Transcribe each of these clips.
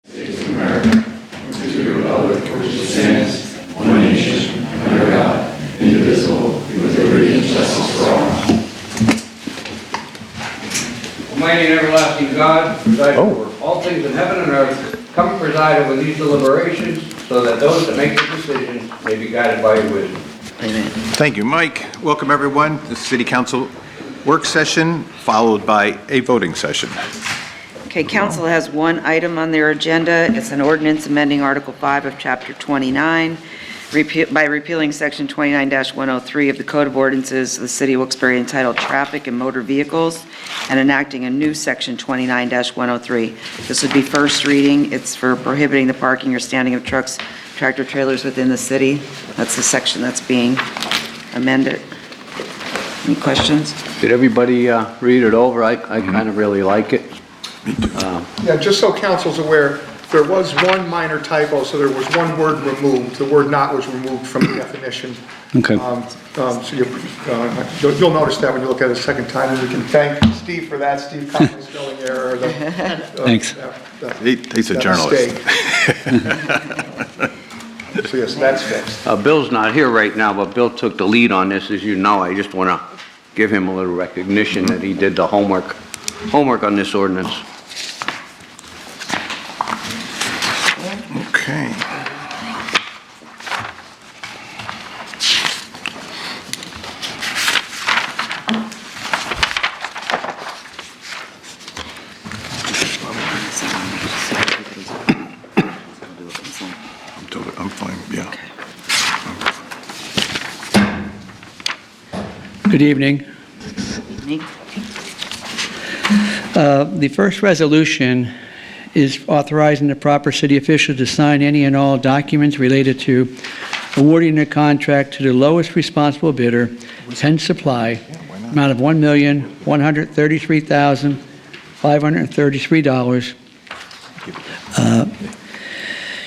States of America, and to the republic for which it stands, one nation, under God, indivisible, with liberty and justice for all. Almighty and everlasting God, preside over all things in heaven and earth, come preside over these deliberations, so that those that make the decisions may be guided by your wisdom. Amen. Thank you, Mike. Welcome, everyone, to the City Council work session, followed by a voting session. Okay, council has one item on their agenda. It's an ordinance amending Article 5 of Chapter 29 by repealing Section 29-103 of the Code of Ordinances of the City of Wilkes-Barre entitled Traffic and Motor Vehicles and enacting a new Section 29-103. This would be first reading. It's for prohibiting the parking or standing of trucks, tractor trailers within the city. That's the section that's being amended. Any questions? Did everybody read it over? I kind of really like it. Yeah, just so council's aware, there was one minor typo, so there was one word removed. The word "not" was removed from the definition. Okay. So you'll notice that when you look at it a second time, and we can thank Steve for that. Steve caught my spelling error. Thanks. He's a journalist. So yes, that's fixed. Bill's not here right now, but Bill took the lead on this, as you know. I just want to give him a little recognition that he did the homework on this ordinance. Okay. I'm fine, yeah. Good evening. Me? The first resolution is authorizing the proper city official to sign any and all documents related to awarding a contract to the lowest responsible bidder, Penn Supply, amount of $1,133,533,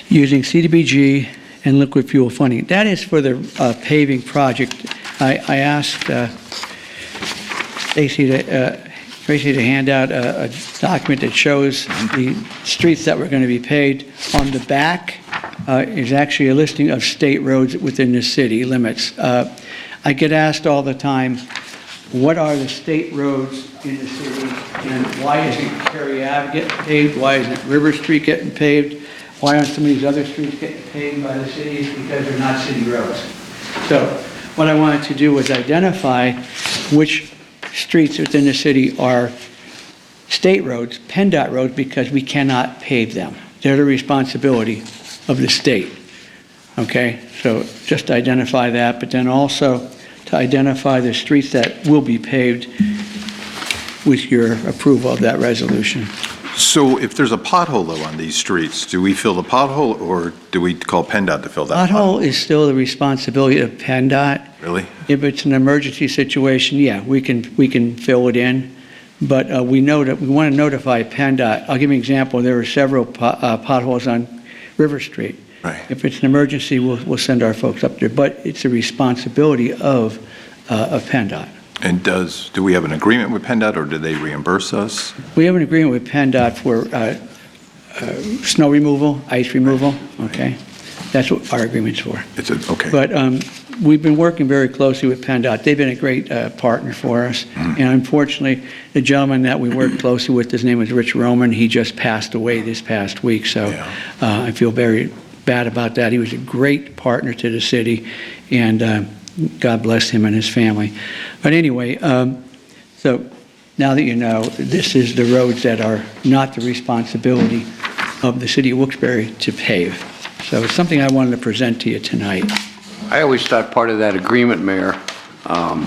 using CDBG and liquid fuel funding. That is for the paving project. I asked Tracy to hand out a document that shows the streets that were going to be paved. On the back is actually a listing of state roads within the city limits. I get asked all the time, what are the state roads in the city, and why isn't Cary Ave getting paved? Why isn't River Street getting paved? Why aren't some of these other streets getting paved by the city? It's because they're not city roads. So what I wanted to do was identify which streets within the city are state roads, PennDOT roads, because we cannot pave them. They're the responsibility of the state. Okay, so just to identify that, but then also to identify the streets that will be paved with your approval of that resolution. So if there's a pothole, though, on these streets, do we fill the pothole, or do we call PennDOT to fill that Pothole is still the responsibility of PennDOT. Really? If it's an emergency situation, yeah, we can fill it in, but we want to notify PennDOT. I'll give you an example. There were several potholes on River Street. Right. If it's an emergency, we'll send our folks up there, but it's a responsibility of PennDOT. And do we have an agreement with PennDOT, or do they reimburse us? We have an agreement with PennDOT for snow removal, ice removal, okay? That's what our agreement's for. Okay. But we've been working very closely with PennDOT. They've been a great partner for us. And unfortunately, the gentleman that we worked closely with, his name was Rich Roman. He just passed away this past week, so Yeah. I feel very bad about that. He was a great partner to the city, and God bless him and his family. But anyway, so now that you know, this is the roads that are not the responsibility of the city of Wilkes-Barre to pave. So it's something I wanted to present to you tonight. I always thought part of that agreement, Mayor,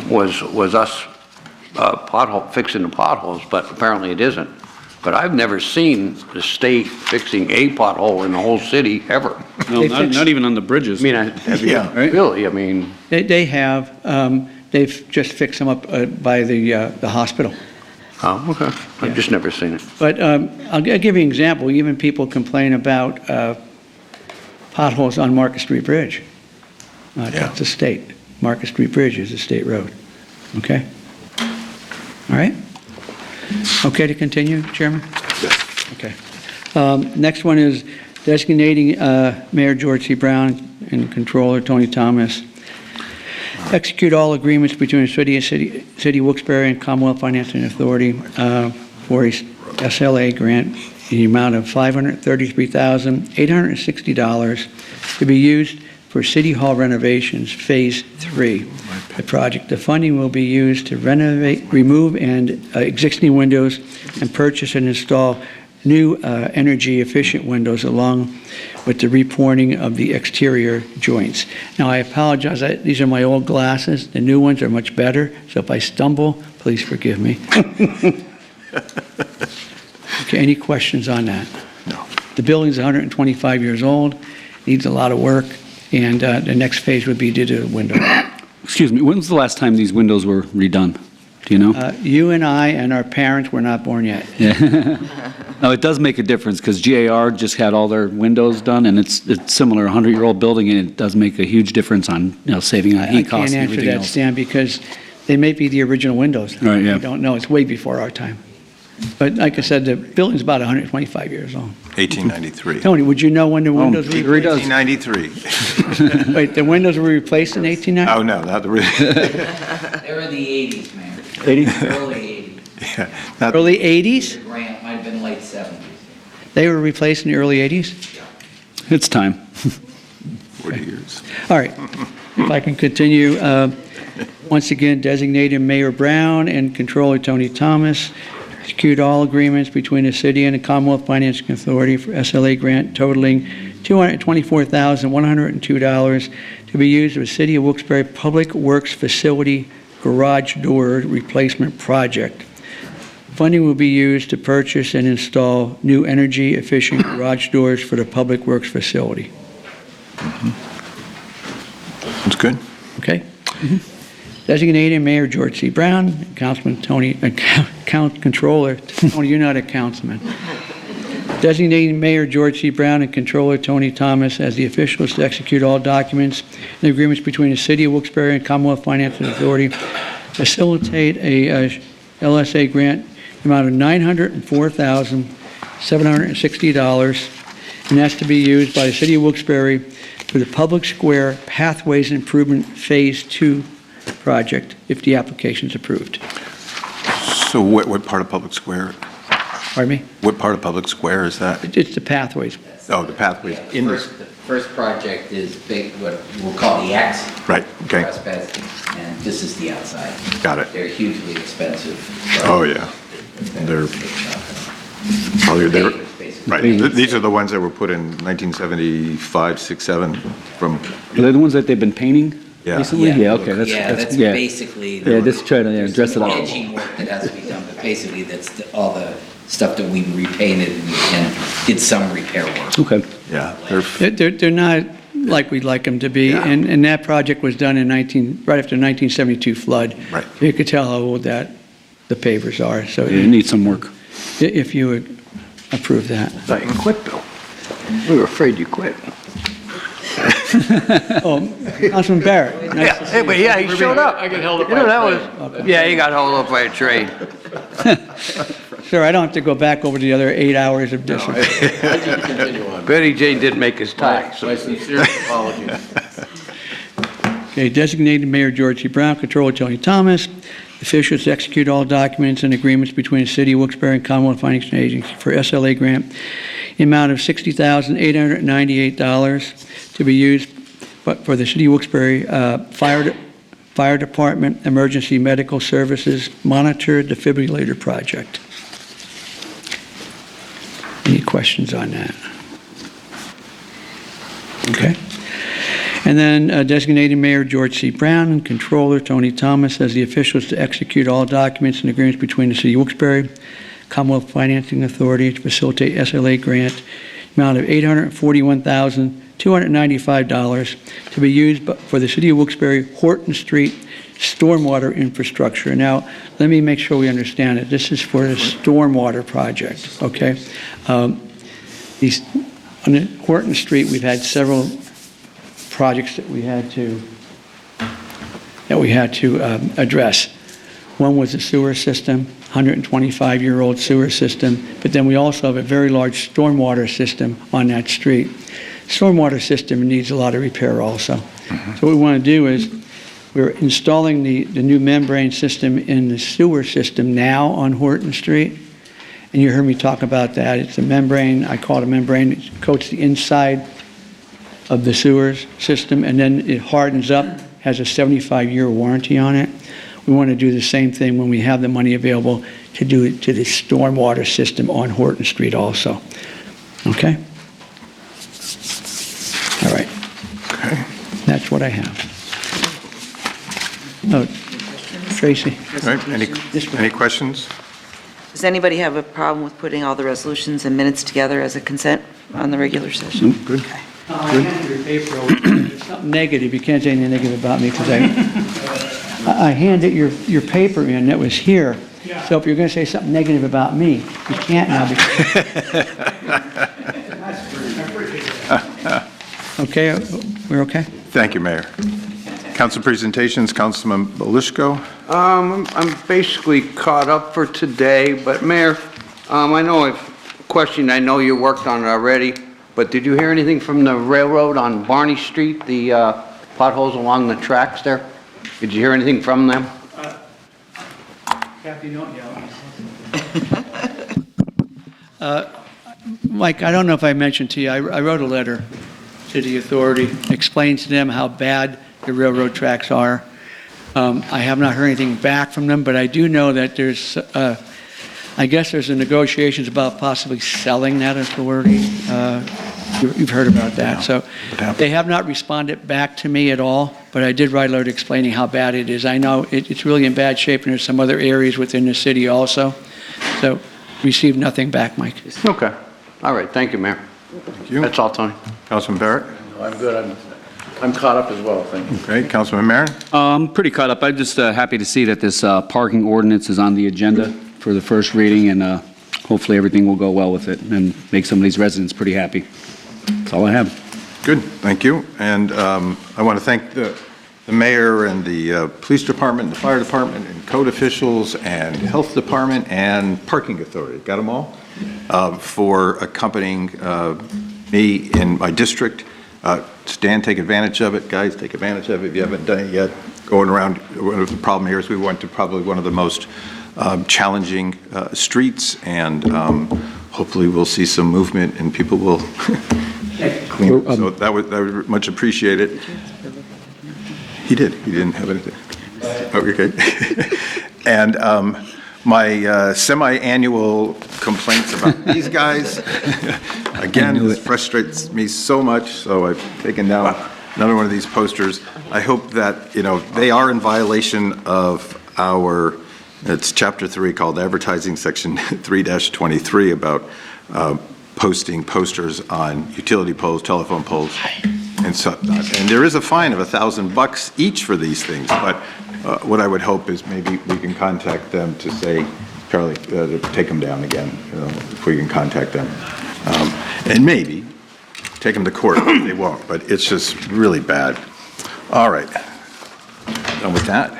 was us fixing the potholes, but apparently it isn't. But I've never seen the state fixing a pothole in the whole city ever. No, not even on the bridges. I mean, have you really? I mean, They have. They've just fixed them up by the hospital. oh, okay. I've just never seen it. But I'll give you an example. Even people complain about potholes on Market Street Bridge. That's a state. Market Street Bridge is a state road. Okay? All right? Okay to continue, Chairman? Yes. Okay. Next one is designating Mayor George C. Brown and Controller Tony Thomas. Execute all agreements between the City of Wilkes-Barre and Commonwealth Financing Authority for a SLA grant in the amount of $533,860 to be used for City Hall renovations, Phase 3. The project, the funding will be used to remove existing windows and purchase and install new energy-efficient windows along with the repointing of the exterior joints. Now, I apologize, these are my old glasses. The new ones are much better, so if I stumble, please forgive me. Okay, any questions on that? No. The building's 125 years old, needs a lot of work, and the next phase would be to do the window. Excuse me, when was the last time these windows were redone? Do you know? You and I and our parents were not born yet. No, it does make a difference, because GAR just had all their windows done, and it's similar, 100-year-old building, and it does make a huge difference on, saving on heat costs and I can't everything answer that, else. Stan, because they may be the original windows. Right, yeah. I don't know, it's way before our time. But like I said, the building's about 125 years old. 1893. Tony, would you know when the windows were he replaced? does. 1893. Wait, the windows were replaced in 1890? Oh, no, not the, They were the 80s, Mayor. 80? Early 80s. yeah, not, Early 80s? The grant might have been late 70s. They were replaced in the early 80s? It's time. 40 years. All right, if I can continue, once again, designated Mayor Brown and Controller Tony Thomas, execute all agreements between the city and the Commonwealth Financing Authority for SLA grant totaling $224,102 to be used for the City of Wilkes-Barre Public Works Facility Garage Door Replacement Project. Funding will be used to purchase and install new energy-efficient garage doors for the Public Works facility. That's good. Okay? Designated Mayor George C. Brown, Councilman Tony, Controller, Tony, you're not a councilman. Designating Mayor George C. Brown and Controller Tony Thomas as the officials to execute all documents and agreements between the City of Wilkes-Barre and Commonwealth Financing Authority, facilitate a LSA grant amount of $904,760, and that's to be used by the City of Wilkes-Barre for the Public Square Pathways Improvement Phase 2 project, if the application is approved. So what part of Public Square, Pardon me? what part of Public Square is that? It's the pathways. Oh, the pathways Yeah, in the this, first project is big, what we'll call the X. right, okay, Trespass, and this is the outside. got it. They're hugely expensive. Oh, yeah. They're probably, they were, right, these are the ones that were put in 1975, 6, 7 from, Are they the ones that they've been painting Yeah. recently? Yeah, okay. Yeah, that's yeah. basically. Yeah, just try to there's dress it some up. edging work that has to be done, but basically that's all the stuff that we repainted and did some repair work. Okay. yeah, They're not like we'd like them to be, Yeah. and that project was done in right after 1972 flood. Right. You could tell how old the pavers are, so Yeah, it needs some work. if you would approve that. Thought you quit, Bill. We were afraid you quit. Oh, Councilman Barrett. nice to see you. But yeah, he showed up. I got held up by a train. Yeah, he got held up by a train. Sir, I don't have to go back over the other 8 hours of discipline. Betty Jane did make his tie, so. My sincerest apologies. Okay, designated Mayor George C. Brown, Controller Tony Thomas, officials to execute all documents and agreements between the City of Wilkes-Barre and Commonwealth Financing Agency for SLA grant, in amount of $60,898 to be used for the City of Wilkes-Barre Fire Department Emergency Medical Services Monitor Defibrillator Project. Any questions on that? Okay. And then designating Mayor George C. Brown and Controller Tony Thomas as the officials to execute all documents and agreements between the City of Wilkes-Barre, Commonwealth Financing Authority to facilitate SLA grant, amount of $841,295 to be used for the City of Wilkes-Barre Horton Street stormwater infrastructure. Now, let me make sure we understand it. This is for the stormwater project, okay? On Horton Street, we've had several projects that we had to address. One was the sewer system, 125-year-old sewer system, but then we also have a very large stormwater system on that street. Stormwater system needs a lot of repair also. So what we want to do is, we're installing the new membrane system in the sewer system now on Horton Street. And you heard me talk about that. It's a membrane, I call it a membrane, it coats the inside of the sewers system, and then it hardens up, has a 75-year warranty on it. We want to do the same thing when we have the money available to do it to the stormwater system on Horton Street also. Okay? All right. Okay. That's what I have. Oh, Tracy? All right, any questions? Does anybody have a problem with putting all the resolutions and minutes together as a consent on the regular session? Good. I handed your paper over. There's something negative. You can't say anything negative about me because I handed your paper in that was here. So if you're going to say something negative about me, you can't now. Okay, we're okay? Thank you, Mayor. Council presentations, Councilman Belishko. I'm basically caught up for today, but Mayor, I know a question I know you worked on already, but did you hear anything from the railroad on Barney Street, the potholes along the tracks there? Did you hear anything from them? Kathy, don't yell. Mike, I don't know if I mentioned to you, I wrote a letter to the authority, explained to them how bad the railroad tracks are. I have not heard anything back from them, but I do know that there's, I guess there's a negotiations about possibly selling that authority. You've heard about that. So they have not responded back to me at all, but I did write a letter explaining how bad it is. I know it's really in bad shape, and there's some other areas within the city also. So received nothing back, Mike. Okay. All right. Thank you, Mayor. Thank you. That's all, Tony. Councilman Barrett. I'm good. I'm caught up as well, thank you. Okay, Councilman Marin. I'm pretty caught up. I'm just happy to see that this parking ordinance is on the agenda for the first reading, and hopefully everything will go well with it and make some of these residents pretty happy. That's all I have. Good, thank you. And I want to thank the mayor and the police department, the fire department, and code officials, and health department, and parking authority, got them all, for accompanying me in my district. Stan, take advantage of it. Guys, take advantage of it if you haven't done it yet. Going around, the problem here is we went to probably one of the most challenging streets, and hopefully we'll see some movement and people will clean up. So that would much appreciated. He did. He didn't have anything. Oh, okay. And my semi-annual complaints about these guys, again, this frustrates me so much, so I've taken down another one of these posters. I hope that, they are in violation of our, it's Chapter 3 called Advertising, Section 3-23, about posting posters on utility poles, telephone poles, and so, and there is a fine of $1,000 each for these things, but what I would hope is maybe we can contact them to say, Charlie, to take them down again, if we can contact them. And maybe take them to court. They won't, but it's just really bad. All right. Done with that?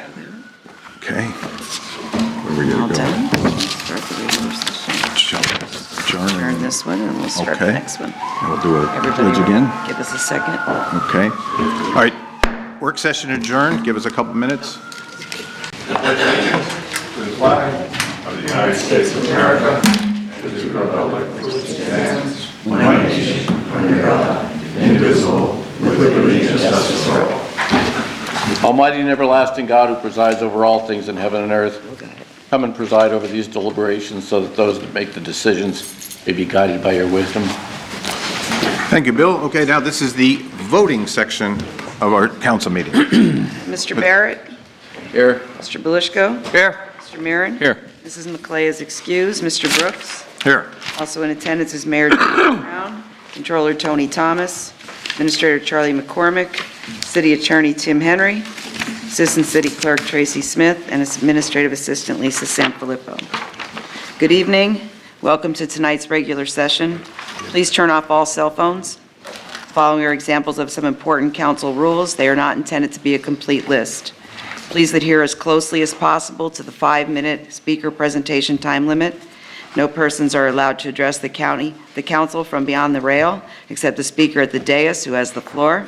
Okay. Where are we All going to go? done? Start the regular session. Turn this one, and we'll start the Okay. next one. And we'll do a Everybody pledge again. give us a second. Okay. All right. Work session adjourned. Give us a couple minutes. To the flag of the United States of America, and to the republic for which it stands, one nation, under God, indivisible, with liberty and justice for all. Almighty and everlasting God, who presides over all things in heaven and earth, come and preside over these deliberations so that those that make the decisions may be guided by your wisdom. Thank you, Bill. Okay, now this is the voting section of our council meeting. Mr. Barrett? Here. Mr. Belishko? Here. Mr. Marin? Here. Mrs. McClay is excused. Mr. Brooks? Here. Also in attendance is Mayor John Brown, Controller Tony Thomas, Administrator Charlie McCormick, City Attorney Tim Henry, Assistant City Clerk Tracy Smith, and Administrative Assistant Lisa Sanfilippo. Good evening. Welcome to tonight's regular session. Please turn off all cell phones. Following are examples of some important council rules. They are not intended to be a complete list. Please adhere as closely as possible to the 5-minute speaker presentation time limit. No persons are allowed to address the council from beyond the rail, except the speaker at the dais who has the floor.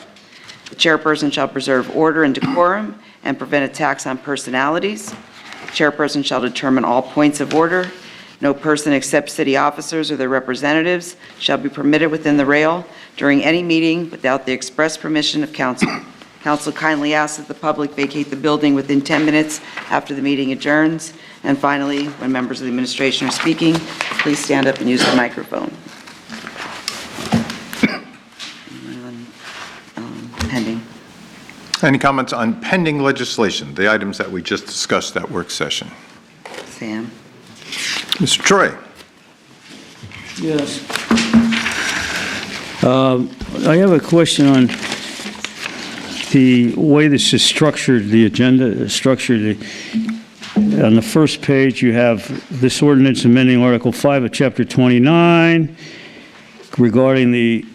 The chairperson shall preserve order and decorum and prevent attacks on personalities. The chairperson shall determine all points of order. No person except city officers or their representatives shall be permitted within the rail during any meeting without the express permission of council. Council kindly asks that the public vacate the building within 10 minutes after the meeting adjourns. And finally, when members of the administration are speaking, please stand up and use the microphone. Pending. Any comments on pending legislation, the items that we just discussed that work session? Sam? Mr. Troy? Yes. I have a question on the way this is structured, the agenda is structured. On the first page, you have this ordinance amending Article 5 of Chapter 29 regarding the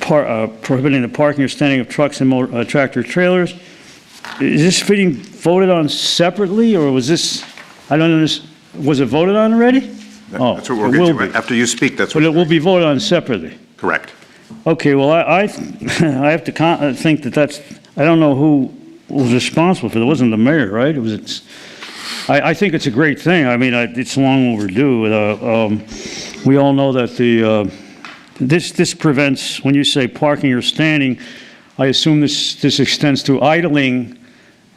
prohibiting the parking or standing of trucks and tractor trailers. Is this being voted on separately, or was this, I don't understand, was it voted on already? That's what we'll it get will to. be. After you speak, that's But what. it will be voted on separately? Correct. Okay, well, I have to think that I don't know who was responsible for it. It wasn't the mayor, right? I think it's a great thing. I mean, it's long overdue. We all know that this prevents, when you say parking or standing, I assume this extends to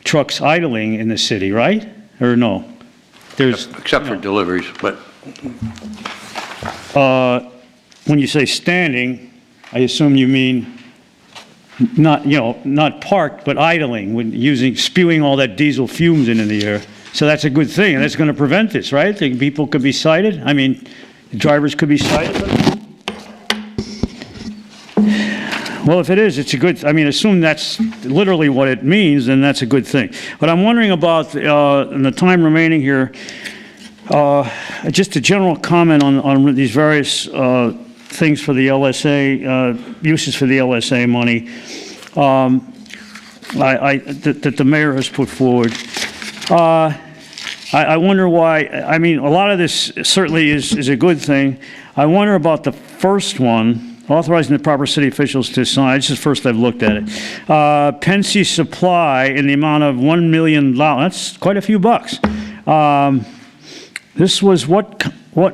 trucks idling in the city, right? Or no? Except for deliveries, but When you say standing, I assume you mean not parked, but idling, spewing all that diesel fumes into the air. So that's a good thing, and that's going to prevent this, right? People could be cited. I mean, drivers could be cited. Well, if it is, it's a good, I mean, assume that's literally what it means, then that's a good thing. But I'm wondering about, in the time remaining here, just a general comment on these various things for the LSA, uses for the LSA money that the mayor has put forward. I wonder why, I mean, a lot of this certainly is a good thing. I wonder about the first one, authorizing the proper city officials to sign. This is the first I've looked at it. Pensy Supply in the amount of $1 million. That's quite a few bucks. This was, what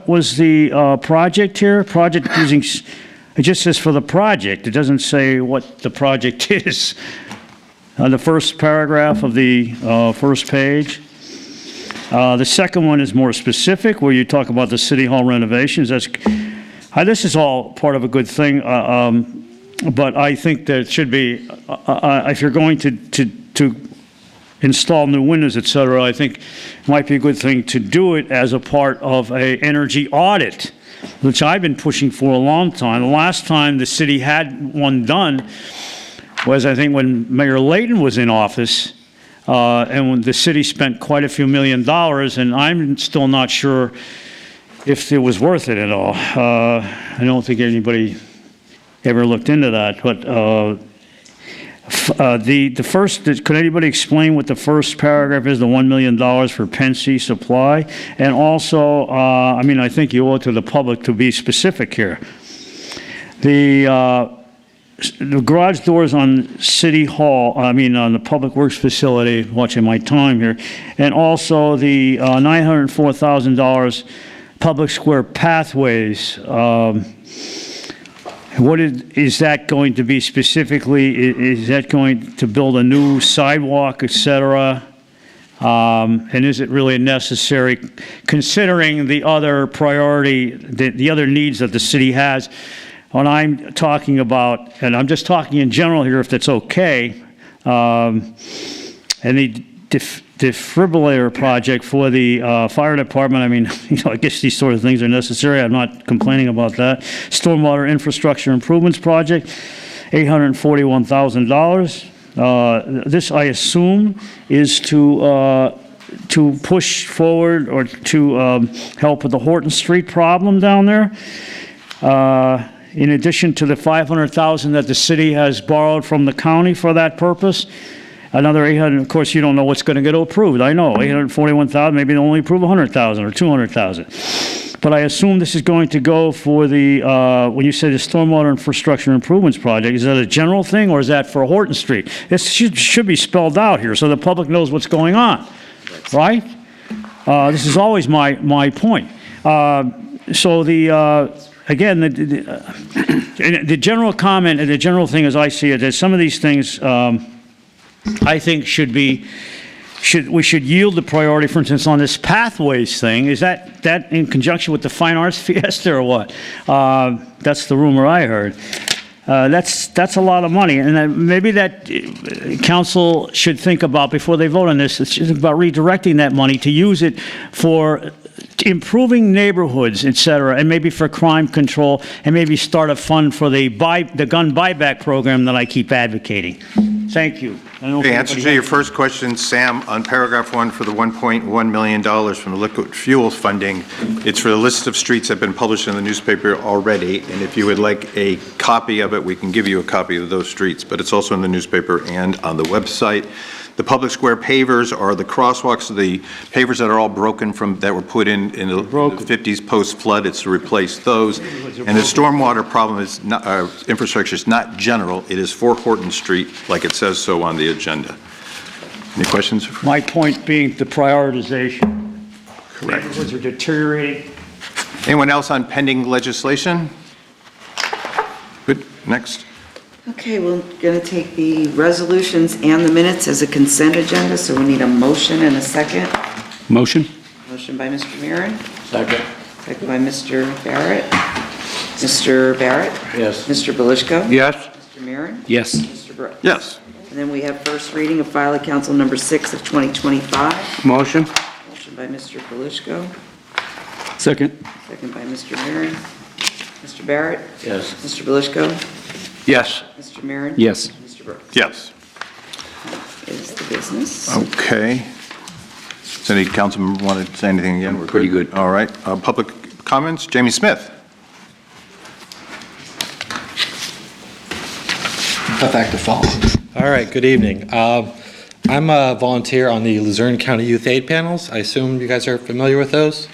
was the project here? Project using, it just says for the project. It doesn't say what the project is. The first paragraph of the first page. The second one is more specific, where you talk about the city hall renovations. This is all part of a good thing, but I think that it should be, if you're going to install new windows, et cetera, I think it might be a good thing to do it as a part of a energy audit, which I've been pushing for a long time. The last time the city had one done was, I think, when Mayor Layton was in office, and when the city spent quite a few $1 million, and I'm still not sure if it was worth it at all. I don't think anybody ever looked into that, but the first, could anybody explain what the first paragraph is, the $1 million for Pensy Supply? And also, I mean, I think you owe it to the public to be specific here. The garage doors on City Hall, I mean, on the Public Works facility, watching my time here, and also the $904,000 public square pathways. What is that going to be specifically? Is that going to build a new sidewalk, et cetera? And is it really necessary, considering the other priority, the other needs that the city has? When I'm talking about, and I'm just talking in general here, if that's okay, and the defibrillator project for the fire department, I mean, I guess these sort of things are necessary. I'm not complaining about that. Stormwater infrastructure improvements project, $841,000. This, I assume, is to push forward or to help with the Horton Street problem down there. In addition to the $500,000 that the city has borrowed from the county for that purpose. another 800, of course, you don't know what's going to get approved. I know, 841,000, maybe they'll only approve 100,000 or 200,000. But I assume this is going to go for the, when you say the stormwater infrastructure improvements project, is that a general thing or is that for Horton Street? This should be spelled out here so the public knows what's going on, right? This is always my point. So again, the general comment and the general thing as I see it, that some of these things I think we should yield the priority, for instance, on this pathways thing. Is that in conjunction with the Fine Arts Fiesta or what? That's the rumor I heard. That's a lot of money, and maybe that council should think about before they vote on this. It's just about redirecting that money to use it for improving neighborhoods, et cetera, and maybe for crime control, and maybe start a fund for the gun buyback program that I keep advocating. Thank you. The answer to your first question, Sam, on paragraph 1 for the $1.1 million from the liquid fuels funding, it's for the list of streets that have been published in the newspaper already, and if you would like a copy of it, we can give you a copy of those streets, but it's also in the newspaper and on the website. The public square pavers are the crosswalks, the pavers that are all broken that were put in the 50s post-flood. It's to replace those. And the stormwater problem is not, infrastructure is not general. It is for Horton Street, like it says so on the agenda. Any questions? My point being the prioritization. Correct. Neighborhoods are deteriorating. Anyone else on pending legislation? Good. Next. Okay, we're going to take the resolutions and the minutes as a consent agenda, so we need a motion and a second. Motion? Motion by Mr. Marin, Second. second by Mr. Barrett. Mr. Barrett? Yes. Mr. Belishko? Yes? Mr. Marin? Yes. Mr. Brooks? Yes. And then we have first reading of file of council number 6 of 2025. Motion? Motion by Mr. Belishko, Second? second by Mr. Marin. Mr. Barrett? Yes. Mr. Belishko? Yes. Mr. Marin? Yes. Mr. Brooks? Yes. Is the business. Okay. Does any councilman want to say anything again? We're pretty good. All right. Public comments? Jamie Smith. Tough act to follow. All right, good evening. I'm a volunteer on the Luzerne County Youth Aid Panels. I assume you guys are familiar with those.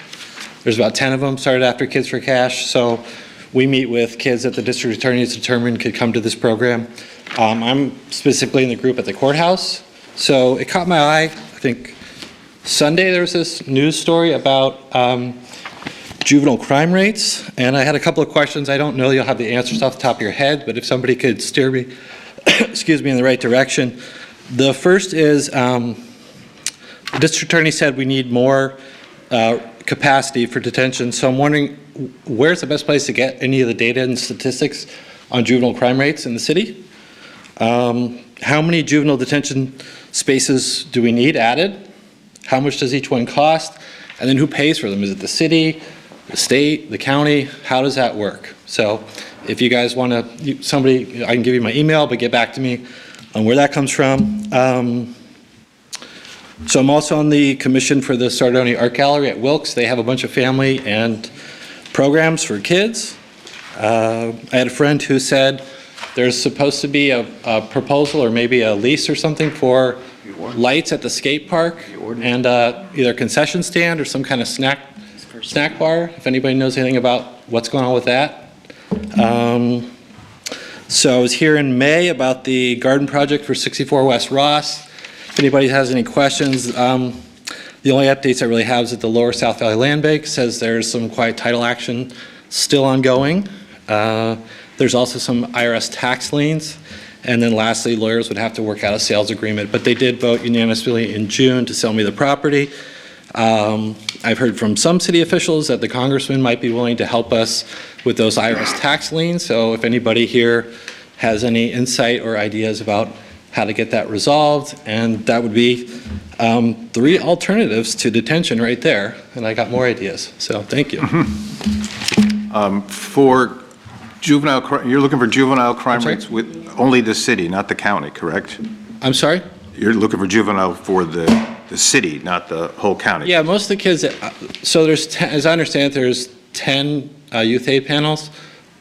There's about 10 of them, started after Kids for Cash. So we meet with kids that the district attorneys determined could come to this program. I'm specifically in the group at the courthouse. So it caught my eye. I think Sunday there was this news story about juvenile crime rates, and I had a couple of questions. I don't know you'll have the answers off the top of your head, but if somebody could steer me, excuse me, in the right direction. The first is the district attorney said we need more capacity for detention, so I'm wondering where's the best place to get any of the data and statistics on juvenile crime rates in the city? How many juvenile detention spaces do we need added? How much does each one cost? And then who pays for them? Is it the city, the state, the county? How does that work? So if you guys want to, somebody, I can give you my email, but get back to me on where that comes from. So I'm also on the commission for the Sardoni Art Gallery at Wilkes. They have a bunch of family and programs for kids. I had a friend who said there's supposed to be a proposal or maybe a lease or something for lights at the skate park and either a concession stand or some kind of snack bar, if anybody knows anything about what's going on with that. So I was here in May about the garden project for 64 West Ross. If anybody has any questions, the only updates I really have is that the Lower South Valley Land Bank says there's some quiet title action still ongoing. There's also some IRS tax liens. And then lastly, lawyers would have to work out a sales agreement, but they did vote unanimously in June to sell me the property. I've heard from some city officials that the congressman might be willing to help us with those IRS tax liens. So if anybody here has any insight or ideas about how to get that resolved, and that would be 3 alternatives to detention right there. And I got more ideas, so thank you. For juvenile, you're looking for juvenile crime rates with only the city, not the county, correct? I'm sorry? You're looking for juvenile for the city, not the whole county? Yeah, most of the kids, so there's 10, as I understand it, there's 10 youth aid panels.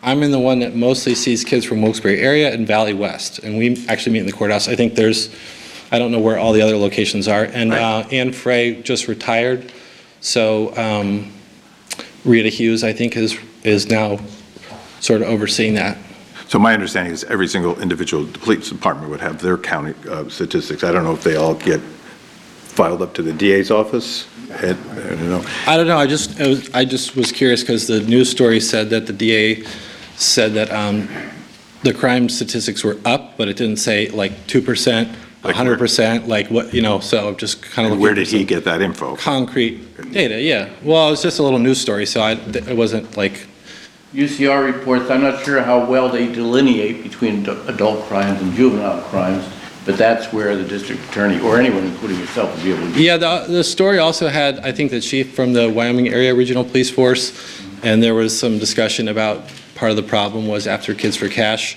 I'm in the one that mostly sees kids from Wilkes-Barre area and Valley West, and we actually meet in the courthouse. I think there's, I don't know where all the other locations are. And Ann Frey just retired, so Rita Hughes, I think, is now sort of overseeing that. So my understanding is every single individual police department would have their county statistics. I don't know if they all get filed up to the DA's office. I don't know. I don't know, I just was curious because the news story said that the DA said that the crime statistics were up, but it didn't say like 2%, 100%, like what, so I'm just kind of looking. Where did he get that info? Concrete data, yeah. Well, it was just a little news story, so it wasn't like. UCR reports, I'm not sure how well they delineate between adult crimes and juvenile crimes, but that's where the district attorney, or anyone, including yourself, would be able to. Yeah, the story also had, I think, the chief from the Wyoming Area Regional Police Force, and there was some discussion about part of the problem was after Kids for Cash,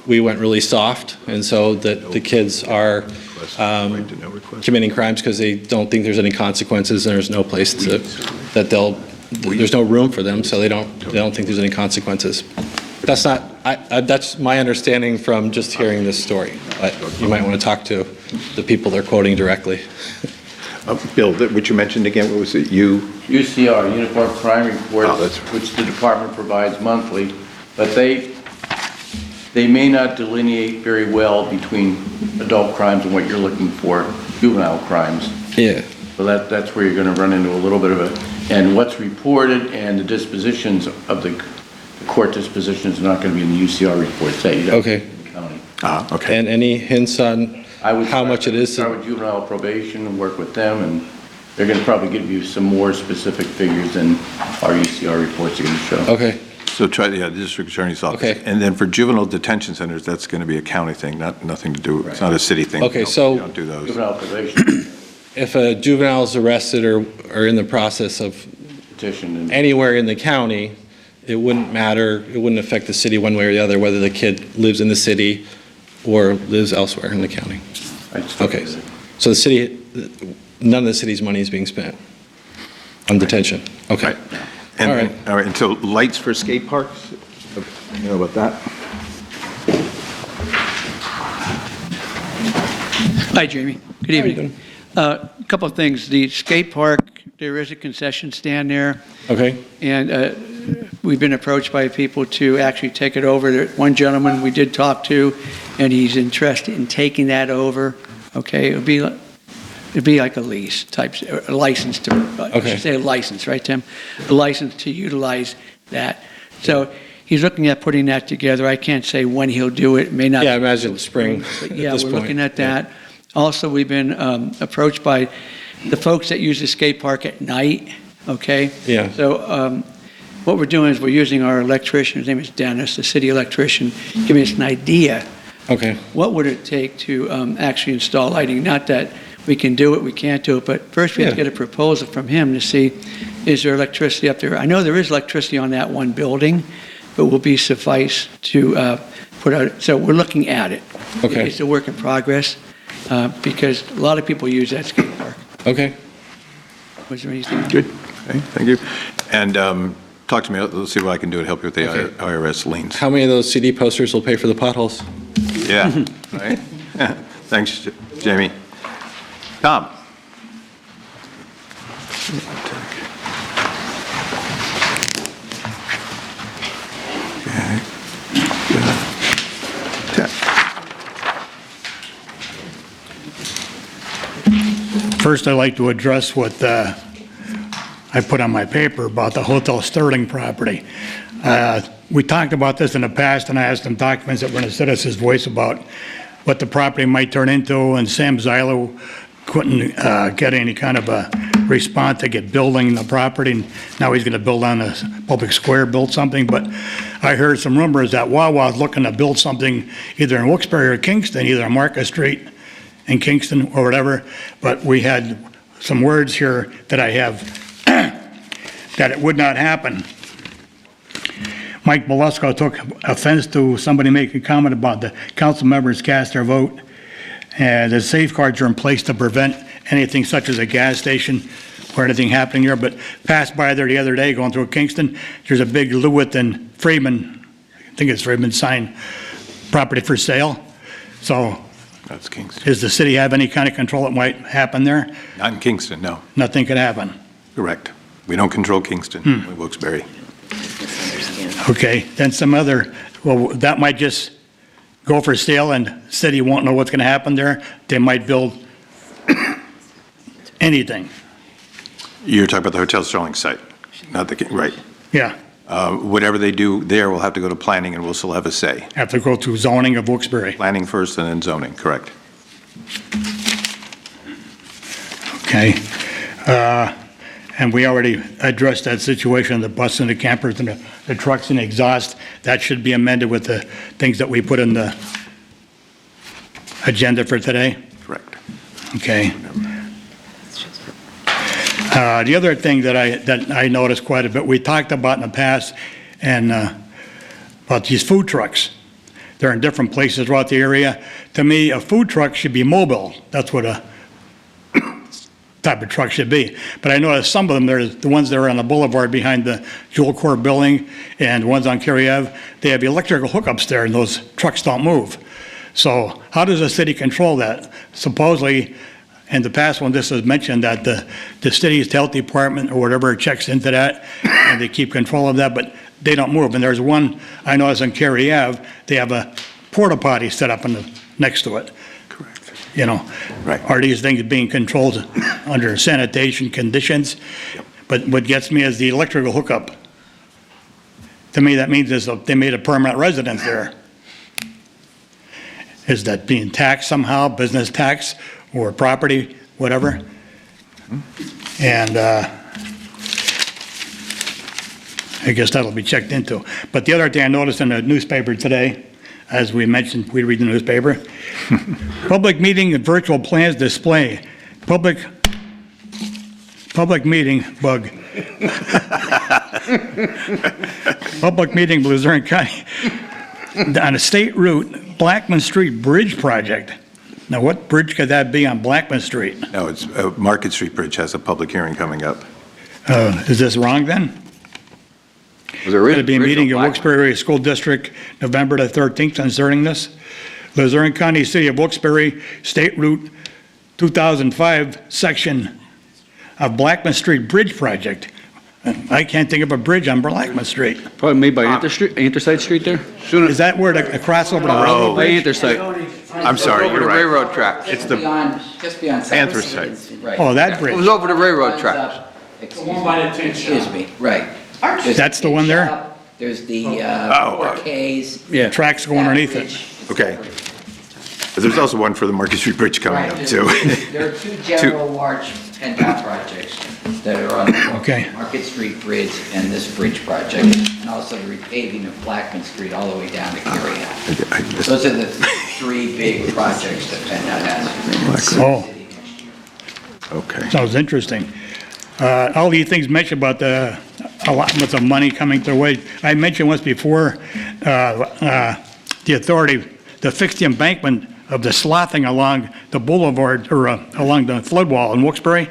we went really soft, and so that the kids are committing crimes because they don't think there's any consequences, and there's no place there's no room for them, so they don't think there's any consequences. That's not, that's my understanding from just hearing this story, but you might want to talk to the people they're quoting directly. Bill, what you mentioned again, what was it? UCR, Uniform Crime Reports, which the department provides monthly, but they may not delineate very well between adult crimes and what you're looking for, juvenile crimes. Yeah. So that's where you're going to run into a little bit of it. And what's reported and the dispositions of the court dispositions are not going to be in the UCR reports that you don't Okay. in the county. Okay. And any hints on how much it is? Start with juvenile probation and work with them, and they're going to probably give you some more specific figures than our UCR reports are going to show. Okay. So try the district attorney's office. Okay. And then for juvenile detention centers, that's going to be a county thing, nothing to do, it's not a city thing. Okay, We so- don't do those. Juvenile probation If a juvenile is arrested or in the process of petition and anywhere in the county, it wouldn't matter, it wouldn't affect the city one way or the other, whether the kid lives in the city or lives elsewhere in the county. Okay, so the city, none of the city's money is being spent on detention? Okay. Right. And, All right. All right, and so lights for skate parks, you know about that? Hi, Jamie. Good evening. A couple of things. The skate park, there is a concession stand there, Okay, and we've been approached by people to actually take it over. One gentleman we did talk to, and he's interested in taking that over. Okay, it'd be like a lease type, a license to, I Okay. should say a license, right, Tim? A license to utilize that. So he's looking at putting that together. I can't say when he'll do it. It may not. yeah, I imagine spring But at yeah, this we're point. looking at that. Also, we've been approached by the folks that use the skate park at night, okay? Yeah. So what we're doing is we're using our electrician, his name is Dennis, the city electrician, giving us an idea. Okay, What would it take to actually install lighting? Not that we can do it, we can't do it, but first we have to Yeah. get a proposal from him to see, is there electricity up there? I know there is electricity on that one building, but will be suffice to put out, so we're looking at it. Okay. It's a work in progress, because a lot of people use that skate park. okay. Was there anything? Good, okay, thank you. And talk to me, let's see what I can do to help you with the Okay. IRS liens. How many of those CD posters will pay for the potholes? Yeah, right? Thanks, Jamie. Tom? First, I'd like to address what I put on my paper about the Hotel Sterling property. We talked about this in the past, and I asked some documents that were in the citizen's voice about what the property might turn into, and Sam Zylo couldn't get any kind of a response to get building the property, and now he's going to build on a public square, build something, but I heard some rumors that Wawa's looking to build something either in Wilkes-Barre or Kingston, either on Market Street in Kingston or whatever, but we had some words here that I have that it would not happen. Mike Belusco took offense to somebody making a comment about the council members cast their vote, and the safeguards are in place to prevent anything such as a gas station or anything happening here, but passed by there the other day going through Kingston, there's a big Lewitt and Freeman, I think it's Freeman, sign property for sale. So That's Kingston. Does the city have any kind of control that might happen there? Not in Kingston, no. Nothing could happen. Correct. We don't control Kingston, only Wilkes-Barre. Okay, then some other, well, that might just go for sale and the city won't know what's going to happen there. They might build anything. You're talking about the Hotel Sterling site, not the, right. Yeah, Whatever they do there will have to go to planning and we'll still have a say. have to go through zoning of Wilkes-Barre. Planning first and then zoning, correct. Okay. And we already addressed that situation, the bus and the campers and the trucks and the exhaust. That should be amended with the things that we put in the agenda for today. Correct. Okay. The other thing that I noticed quite a bit, we talked about in the past, and about these food trucks. They're in different places throughout the area. To me, a food truck should be mobile. That's what a type of truck should be. But I noticed some of them, there's the ones that are on the boulevard behind the Jewel Corps building and ones on Cary Ave, they have electrical hookups there and those trucks don't move. So how does the city control that? Supposedly, in the past when this was mentioned, that the city's health department or whatever checks into that and they keep control of that, but they don't move. And there's one, I noticed on Cary Ave, they have a porta potty set up next to it. Correct. You know, Right. are these things being controlled under sanitation conditions? Yep. But what gets me is the electrical hookup. To me, that means they made a permanent residence there. Is that being taxed somehow, business tax or property, whatever? And I guess that'll be checked into. But the other thing I noticed in the newspaper today, as we mentioned, we read the newspaper, public meeting and virtual plans display, public meeting bug. Public meeting, Luzerne County, on a state route, Blackman Street Bridge project. Now, what bridge could that be on Blackman Street? No, it's Market Street Bridge has a public hearing coming up. Is this wrong then? Was there Could it be a meeting in Black- Wilkes-Barre Area School District, November the 13th concerning this? Luzerne County, City of Wilkes-Barre, State Route 2005, section of Blackman Street Bridge project. I can't think of a bridge on Blackman Street. Probably made by Anthracite Street there? Is that where the crossover the railroad By bridge? Anthracite. I'm sorry, Over you're the right. railroad tracks. It's Just the beyond, just beyond. anthracite. Right. Oh, that It bridge. was over the railroad tracks. Excuse me, right. There's That's the a one there? shop, There's the Oh. 4Ks. Yeah. Tracks going underneath it. Okay. But there's also one for the Market Street Bridge coming Right, up too. there are two general large PennDOT projects that are on the Okay. Market Street Bridge and this bridge project, and also the repaving of Blackman Street all the way down to Cary Ave. Those are the three big projects that PennDOT has. Oh, Okay. sounds interesting. All these things mentioned about the allotments of money coming their way. I mentioned once before, the authority to fix the embankment of the sloughing along the boulevard, or along the flood wall in Wilkes-Barre.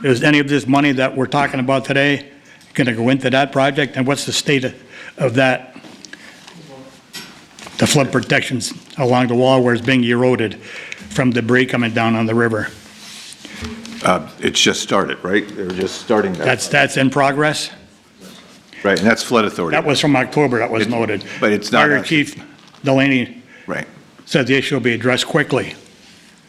Is any of this money that we're talking about today going to go into that project? And what's the state of that? The flood protections along the wall where it's being eroded from debris coming down on the river. It's just started, right? They're just starting that. That's in progress? Right, and that's Flood Authority. That was from October, that was noted. But it's not Fire us. Chief Delaney Right, said the issue will be addressed quickly,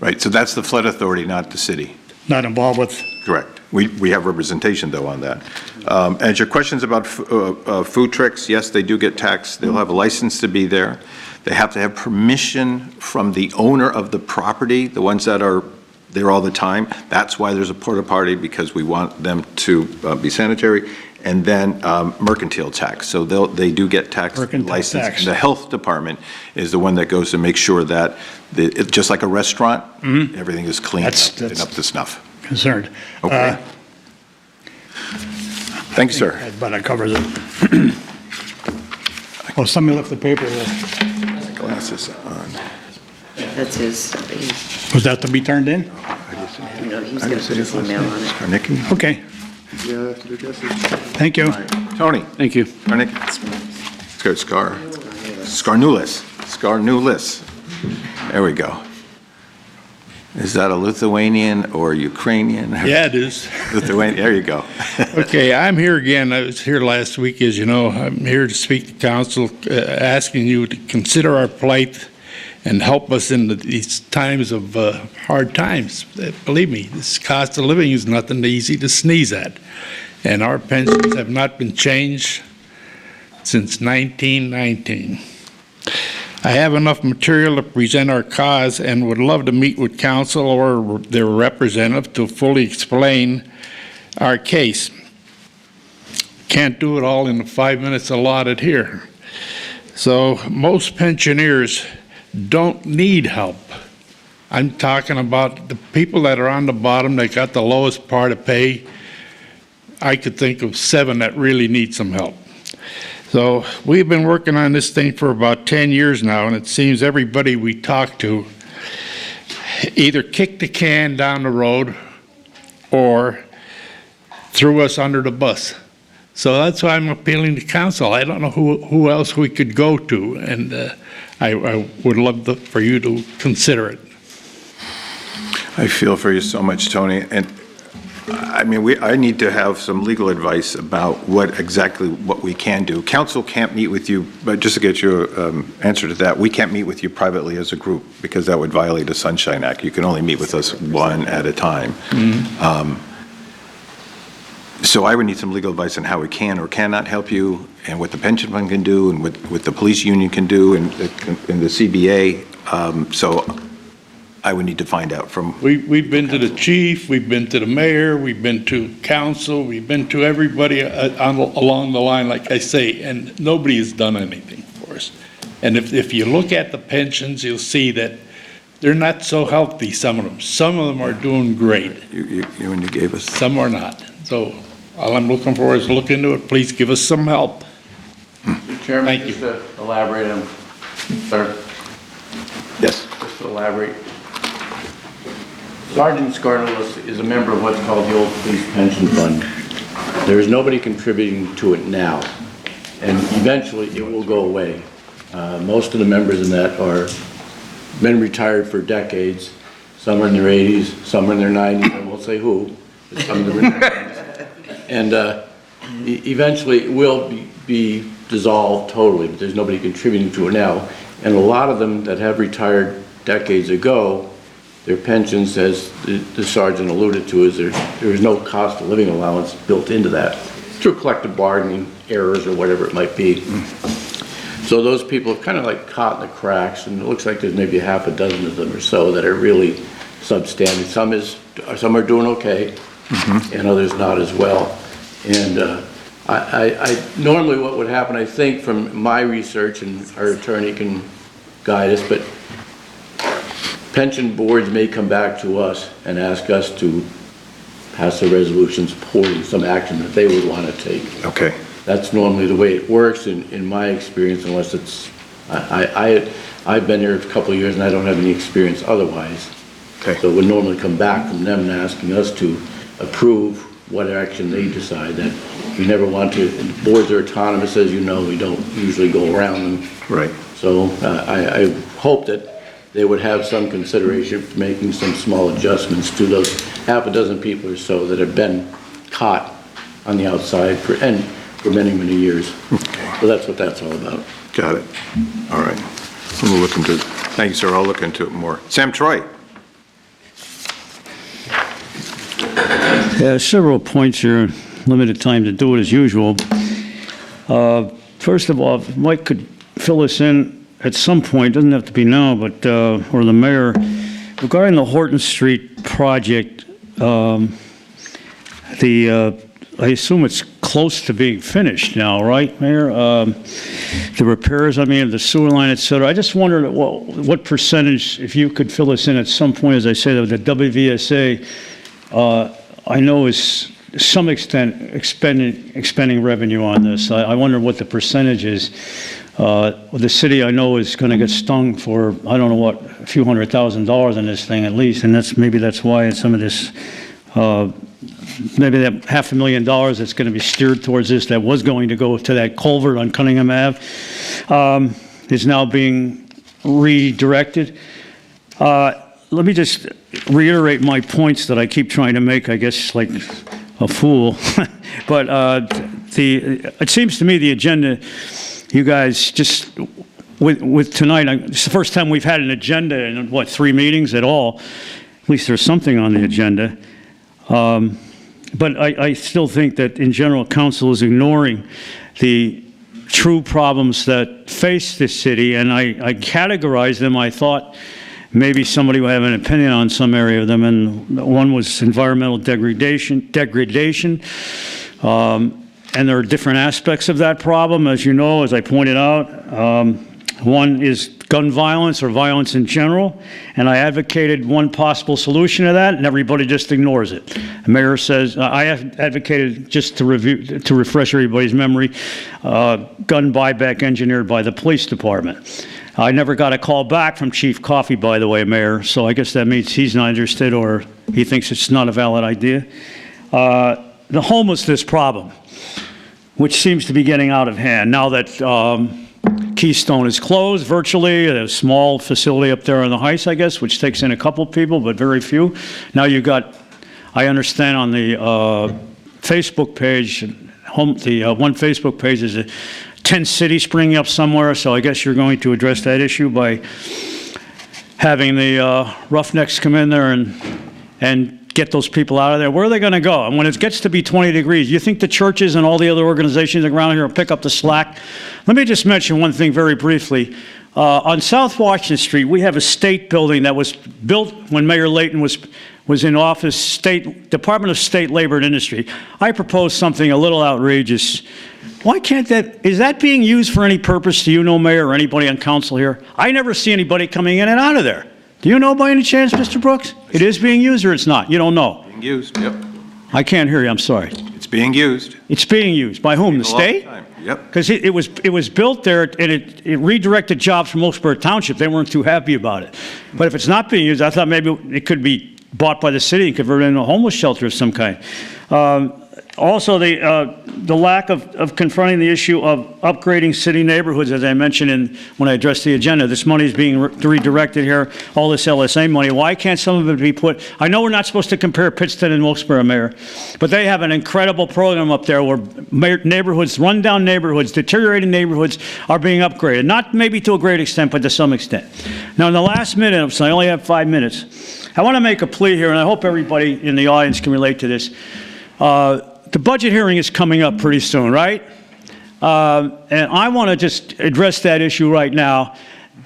right. So that's the Flood Authority, not the city. not involved with, Correct. We have representation, though, on that. And your questions about food trucks, yes, they do get taxed. They'll have a license to be there. They have to have permission from the owner of the property, the ones that are there all the time. That's why there's a porta potty, because we want them to be sanitary. And then mercantile tax. So they do get tax Mercantile license. tax. And the health department is the one that goes to make sure that, just like a restaurant, everything is clean and That's- up to snuff. concerned. Okay. Thank you, sir. But that covers it. Oh, somebody left the paper there. Glasses on. That's his, Was that to be turned in? you know, he's gonna put his email on it. Skarnicki? Okay, thank you. Tony? Thank you. Skarnicki? Let's go, Skarnulis. There we go. Is that a Lithuanian or Ukrainian? Yeah, it is. Lithuanian, there you go. Okay, I'm here again. I was here last week, as you know. I'm here to speak to council, asking you to consider our plight and help us in these times of hard times. Believe me, this cost of living is nothing easy to sneeze at. And our pensions have not been changed since 1919. I have enough material to present our cause and would love to meet with council or their representative to fully explain our case. Can't do it all in the 5 minutes allotted here. So most pensioners don't need help. I'm talking about the people that are on the bottom that got the lowest part of pay. I could think of 7 that really need some help. So we've been working on this thing for about 10 years now, and it seems everybody we talk to either kicked the can down the road or threw us under the bus. So that's why I'm appealing to council. I don't know who else we could go to, and I would love for you to consider it. I feel for you so much, Tony, and I mean, I need to have some legal advice about what we can do. Council can't meet with you, but just to get your answer to that, we can't meet with you privately as a group because that would violate the Sunshine Act. You can only meet with us one at a time. So I would need some legal advice on how we can or cannot help you, and what the pension fund can do, and what the police union can do, and the CBA. So I would need to find out from... We've been to the chief, we've been to the mayor, we've been to council, we've been to everybody along the line, like I say, and nobody has done anything for us. And if you look at the pensions, you'll see that they're not so healthy, some of them. Some of them are doing great. You gave us... Some are not. So all I'm looking for is look into it. Please give us some help. Mr. Chairman, Thank you. just to elaborate on, sir. Yes. Just to elaborate. Sergeant Scarlett is a member of what's called the Old Police Pension Fund. There is nobody contributing to it now, and eventually it will go away. Most of the members in that are been retired for decades. Some are in their 80s, some are in their 90s. I won't say who, but some of them are in their 90s. And eventually it will be dissolved totally, but there's nobody contributing to it now. And a lot of them that have retired decades ago, their pensions, as the sergeant alluded to, is there is no cost of living allowance built into that through collective bargaining errors or whatever it might be. So those people have kind of like caught in the cracks, and it looks like there's maybe half a dozen of them or so that are really substandard. Some are doing okay, and others not as well. And I normally what would happen, I think, from my research, and our attorney can guide us, but pension boards may come back to us and ask us to pass a resolution supporting some action that they would want to take. Okay. That's normally the way it works in my experience, unless it's, I've been here a couple of years and I don't have any experience otherwise. Okay. So it would normally come back from them and asking us to approve what action they decide. That we never want to, boards are autonomous, as you know, we don't usually go around them. Right. So I hope that they would have some consideration for making some small adjustments to those half a dozen people or so that have been caught on the outside for many, many years. Okay. So that's what that's all about. Got it. All right. We'll look into it. Thank you, sir. I'll look into it more. Sam Troy. Yeah, several points here, limited time to do it as usual. First of all, if Mike could fill us in at some point, doesn't have to be now, but, or the mayor, regarding the Horton Street project, I assume it's close to being finished now, right, Mayor? The repairs, I mean, of the sewer line, et cetera. I just wondered what percentage, if you could fill us in at some point, as I say, the WVSA, I know is to some extent expending revenue on this. I wonder what the percentage is. The city, I know, is going to get stung for, I don't know what, a few $100,000 in this thing at least, and maybe that's why some of this, maybe that $500,000 that's going to be steered towards this, that was going to go to that culvert on Cunningham Ave, is now being redirected. let me just reiterate my points that I keep trying to make, I guess, like a fool. But it seems to me the agenda, you guys, just with tonight, it's the first time we've had an agenda in, 3 meetings at all. At least there's something on the agenda. But I still think that, in general, council is ignoring the true problems that face this city, and I categorize them. I thought maybe somebody would have an opinion on some area of them, and one was environmental degradation, and there are different aspects of that problem, as you know, as I pointed out. One is gun violence or violence in general, and I advocated one possible solution to that, and everybody just ignores it. The mayor says, I advocated, just to refresh everybody's memory, gun buyback engineered by the police department. I never got a call back from Chief Coffey, by the way, Mayor, so I guess that means he's not interested or he thinks it's not a valid idea. The homelessness problem, which seems to be getting out of hand now that Keystone is closed virtually, a small facility up there on the Heights, I guess, which takes in a couple people, but very few. Now you got, I understand on the Facebook page, one Facebook page is a 10 cities springing up somewhere, so I guess you're going to address that issue by having the Roughnecks come in there and get those people out of there. Where are they going to go? And when it gets to be 20 degrees, you think the churches and all the other organizations around here will pick up the slack? Let me just mention one thing very briefly. On South Washington Street, we have a state building that was built when Mayor Layton was in office, Department of State Labor and Industry. I proposed something a little outrageous. Why can't is that being used for any purpose? Do you know, Mayor, or anybody on council here? I never see anybody coming in and out of there. Do you know by any chance, Mr. Brooks? It is being used or it's not? You don't know? Being used, yep. I can't hear you, I'm sorry. It's being used. It's being used. By whom, the state? Yep. Because it was built there and it redirected jobs from Wilkes-Barre Township. They weren't too happy about it. But if it's not being used, I thought maybe it could be bought by the city and converted into a homeless shelter of some kind. Also, the lack of confronting the issue of upgrading city neighborhoods, as I mentioned when I addressed the agenda. This money is being redirected here, all this LSA money. Why can't some of it be put? I know we're not supposed to compare Pittston and Wilkes-Barre, Mayor, but they have an incredible program up there where neighborhoods, rundown neighborhoods, deteriorating neighborhoods are being upgraded. Not maybe to a great extent, but to some extent. Now, in the last minute, so I only have 5 minutes, I want to make a plea here, and I hope everybody in the audience can relate to this. The budget hearing is coming up pretty soon, right? And I want to just address that issue right now.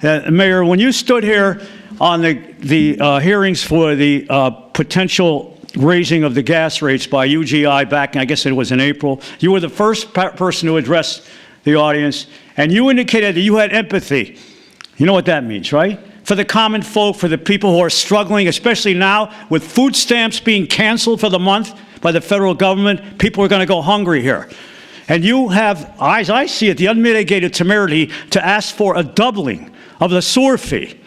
Mayor, when you stood here on the hearings for the potential raising of the gas rates by UGI back, I guess it was in April, you were the first person to address the audience, and you indicated that you had empathy. You know what that means, right? For the common folk, for the people who are struggling, especially now with food stamps being canceled for the month by the federal government, people are going to go hungry here. And you have, as I see it, the unmitigated temerity to ask for a doubling of the sewer fee.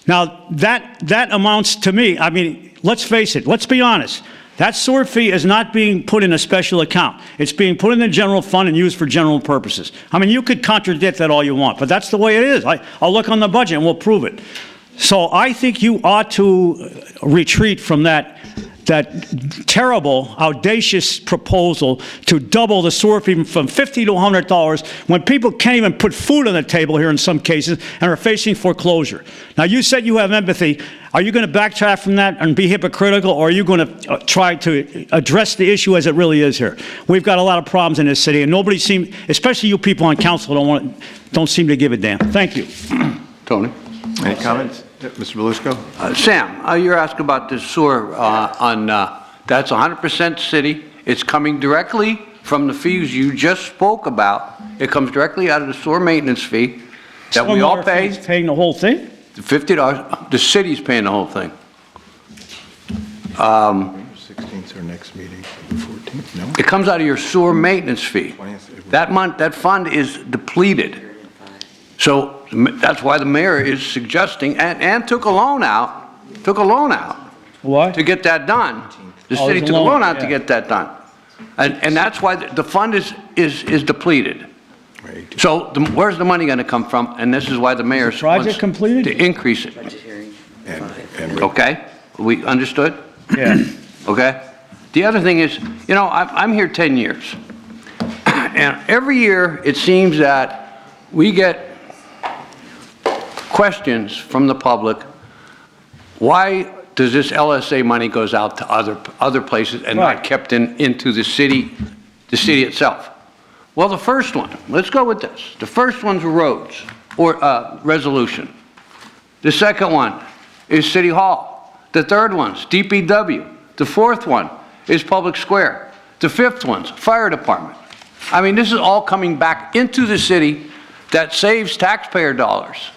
Now, that amounts to me, I mean, let's face it, let's be honest. That sewer fee is not being put in a special account. It's being put in the general fund and used for general purposes. I mean, you could contradict that all you want, but that's the way it is. I'll look on the budget and we'll prove it. So I think you ought to retreat from that terrible, audacious proposal to double the sewer fee from $50 to $100 when people can't even put food on the table here in some cases and are facing foreclosure. Now, you said you have empathy. Are you going to backtrack from that and be hypocritical, or are you going to try to address the issue as it really is here? We've got a lot of problems in this city, and nobody seems, especially you people on council, don't seem to give a damn. Thank you. Tony? Any comments? Mr. Belusco? Sam, you're asking about the sewer that's 100% city. It's coming directly from the fees you just spoke about. It comes directly out of the sewer maintenance fee that we all pay. Stormwater paying the whole thing? $50, the city's paying the whole thing. 16th is our next meeting, the 14th, no? It comes out of your sewer maintenance fee. That fund is depleted. So that's why the mayor is suggesting, and took a loan out. What? To get that done. The city took a loan out to get that done. And that's why the fund is depleted. Right. So where's the money going to come from? And this is why the mayor wants project completed? to increase it. And Okay? We understood? Yeah. Okay? The other thing is, you know, I'm here 10 years. And every year, it seems that we get questions from the public, why does this LSA money goes out to other places and not kept into the city itself? Well, the first one, let's go with this. The first one's roads or resolution. The second one is City Hall. The third one's DPW. The fourth one is Public Square. The fifth one's Fire Department. I mean, this is all coming back into the city that saves taxpayer dollars.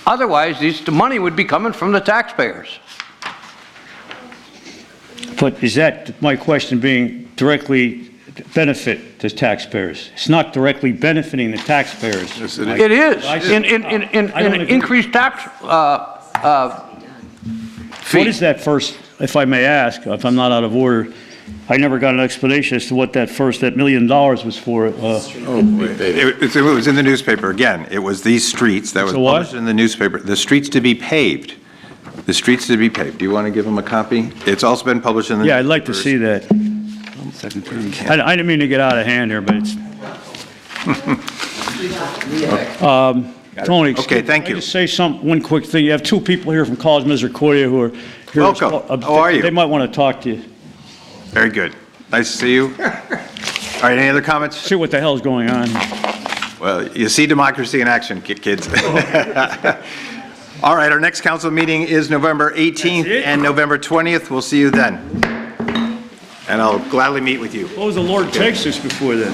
Otherwise, the money would be coming from the taxpayers. But is that, my question being, directly benefit the taxpayers? It's not directly benefiting the taxpayers. It is, in increased tax fee. What is that first, if I may ask, if I'm not out of order? I never got an explanation as to what that $1 million was for. It was in the newspaper, again, it was these streets, that was So what? published in the newspaper, the streets to be paved. The streets to be paved. Do you want to give them a copy? It's also been published in the. Yeah, I'd like to see that. I didn't mean to get out of hand here, but it's. Tony. Okay, thank you. Can I just say one quick thing? You have two people here from College Misericordia who are here. Welcome. How are you? They might want to talk to you. Very good. Nice to see you. All right, any other comments? See what the hell's going on. Well, you see democracy in action, kids. All right, our next council meeting is November 18th and November 20th. We'll see you then. And I'll gladly meet with you. Suppose the Lord takes us before then.